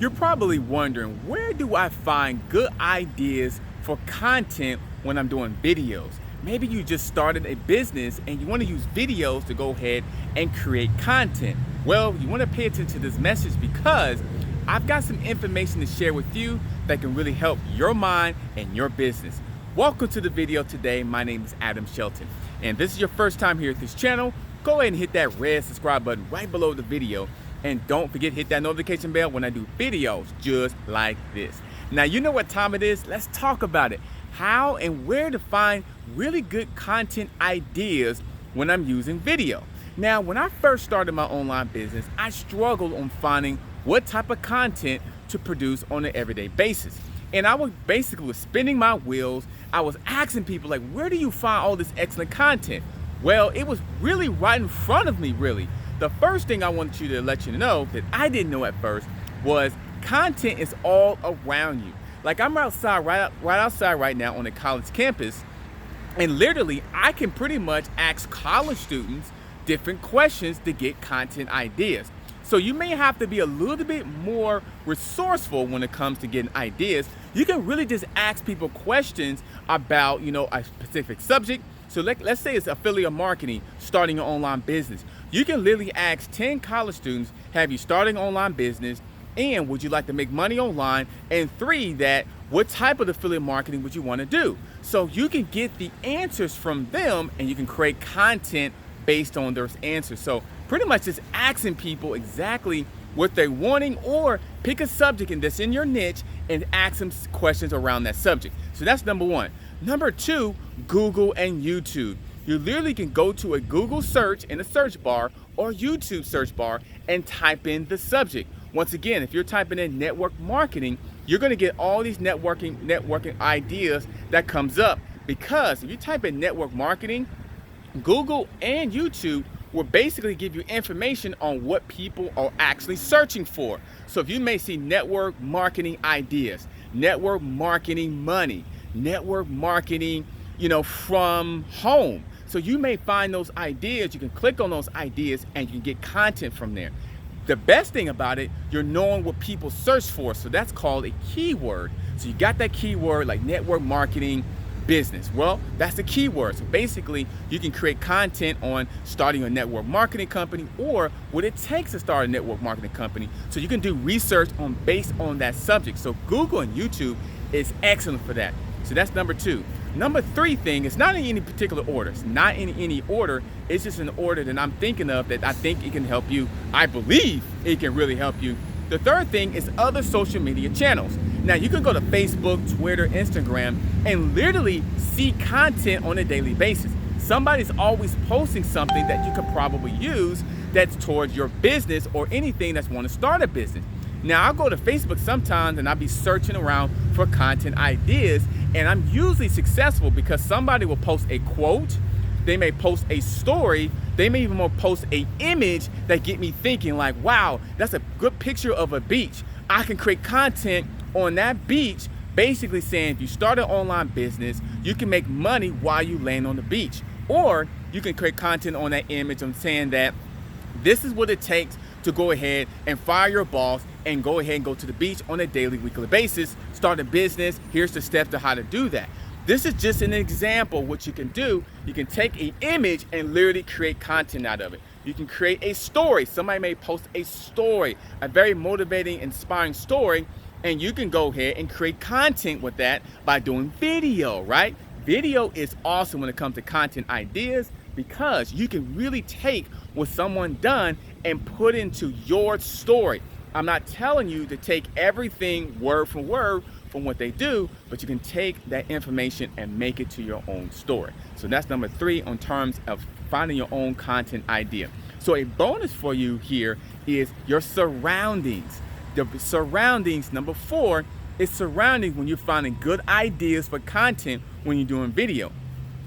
You're probably wondering, where do I find good ideas for content when I'm doing videos? Maybe you just started a business and you want to use videos to go ahead and create content. Well, you want to pay attention to this message because I've got some information to share with you that can really help your mind and your business. Welcome to the video today. My name is Adam Shelton. And if this is your first time here at this channel, go ahead and hit that red subscribe button right below the video. And don't forget, hit that notification bell when I do videos just like this. Now, you know what time it is? Let's talk about it. How and where to find really good content ideas when I'm using video. Now, when I first started my online business, I struggled on finding what type of content to produce on an everyday basis. And I was basically spinning my wheels. I was asking people, like, where do you find all this excellent content? Well, it was really right in front of me, really. The first thing I wanted you to let you know that I didn't know at first was content is all around you. Like, I'm outside, right outside right now on a college campus, and literally I can pretty much ask college students different questions to get content ideas. So you may have to be a little bit more resourceful when it comes to getting ideas. You can really just ask people questions about, a specific subject. So let's say it's affiliate marketing, starting an online business. You can literally ask 10 college students, have you started an online business? And would you like to make money online? And 3, what type of affiliate marketing would you want to do? So you can get the answers from them and you can create content based on those answers. So pretty much just asking people exactly what they're wanting, or pick a subject and that's in your niche and ask them questions around that subject. So that's number 1. Number 2, Google and YouTube. You literally can go to a Google search in the search bar or YouTube search bar and type in the subject. Once again, if you're typing in network marketing, you're going to get all these networking ideas that comes up, because if you type in network marketing, Google and YouTube will basically give you information on what people are actually searching for. So if you may see network marketing ideas, network marketing money, network marketing, from home. So you may find those ideas, you can click on those ideas and you can get content from there. The best thing about it, you're knowing what people search for. So that's called a keyword. So you got that keyword like network marketing business. Well, that's the keyword. So basically you can create content on starting a network marketing company or what it takes to start a network marketing company. So you can do research based on that subject. So Google and YouTube is excellent for that. So that's number 2. Number 3 thing is not in any particular order. It's not in any order. It's just an order that I'm thinking of that I think it can help you. I believe it can really help you. The third thing is other social media channels. Now you can go to Facebook, Twitter, Instagram, and literally see content on a daily basis. Somebody's always posting something that you could probably use that's towards your business or anything that's want to start a business. Now I'll go to Facebook sometimes and I'll be searching around for content ideas, and I'm usually successful because somebody will post a quote, they may post a story, they may even post an image that get me thinking like, wow, that's a good picture of a beach. I can create content on that beach, basically saying if you start an online business, you can make money while you land on the beach. Or you can create content on that image on saying that this is what it takes to go ahead and fire your boss and go ahead and go to the beach on a daily, weekly basis, start a business. Here's the steps to how to do that. This is just an example of what you can do. You can take an image and literally create content out of it. You can create a story. Somebody may post a story, a very motivating, inspiring story, and you can go ahead and create content with that by doing video, right? Video is awesome when it comes to content ideas because you can really take what someone done and put into your story. I'm not telling you to take everything word for word from what they do, but you can take that information and make it to your own story. So that's number 3 on terms of finding your own content idea. So a bonus for you here is your surroundings. The surroundings, number 4, is surroundings when you're finding good ideas for content when you're doing video.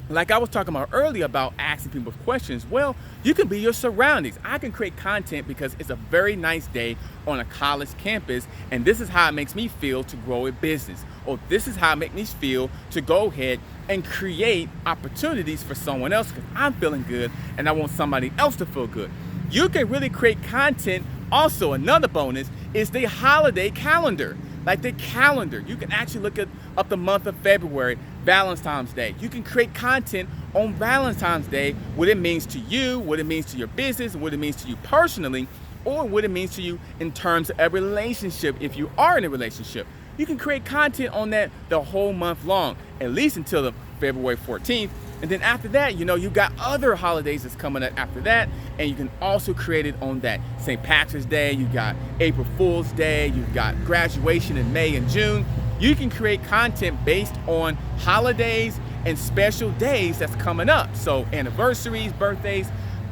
Like I was talking about earlier about asking people questions, well, you can be your surroundings. I can create content because it's a very nice day on a college campus, and this is how it makes me feel to grow a business. Or this is how it makes me feel to go ahead and create opportunities for someone else because I'm feeling good and I want somebody else to feel good. You can really create content. Also, another bonus is the holiday calendar. Like the calendar, you can actually look at up the month of February, Valentine's Day. You can create content on Valentine's Day, what it means to you, what it means to your business, what it means to you personally, or what it means to you in terms of a relationship if you are in a relationship. You can create content on that the whole month long, at least until the February 14th. And then after that, you've got other holidays that's coming up after that, and you can also create it on that. St. Patrick's Day, you got April Fool's Day, you've got graduation in May and June. You can create content based on holidays and special days that's coming up. So anniversaries, birthdays,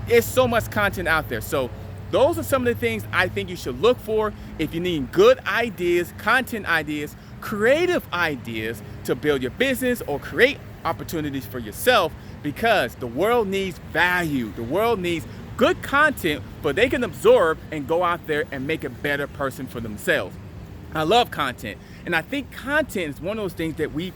there's so much content out there. So those are some of the things I think you should look for if you need good ideas, content ideas, creative ideas to build your business or create opportunities for yourself, because the world needs value. The world needs good content, but they can absorb and go out there and make a better person for themselves. I love content, and I think content is one of those things that we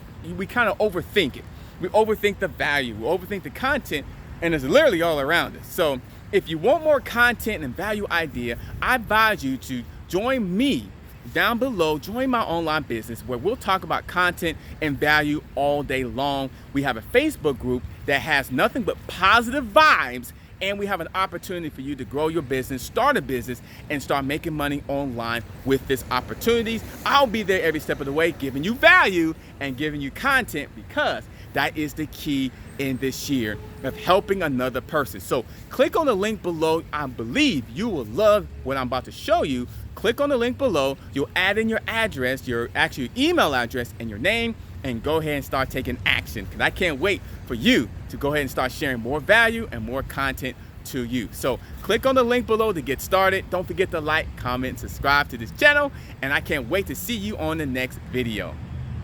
kind of overthink it. We overthink the value, we overthink the content, and it's literally all around us. So if you want more content and value idea, I advise you to join me down below. Join my online business where we'll talk about content and value all day long. We have a Facebook group that has nothing but positive vibes, and we have an opportunity for you to grow your business, start a business, and start making money online with this opportunities. I'll be there every step of the way, giving you value and giving you content, because that is the key in this year of helping another person. So click on the link below. I believe you will love what I'm about to show you. Click on the link below. You'll add in your address, your actual email address, and your name, and go ahead and start taking action, because I can't wait for you to go ahead and start sharing more value and more content to you. So click on the link below to get started. Don't forget to like, comment, and subscribe to this channel, and I can't wait to see you on the next video.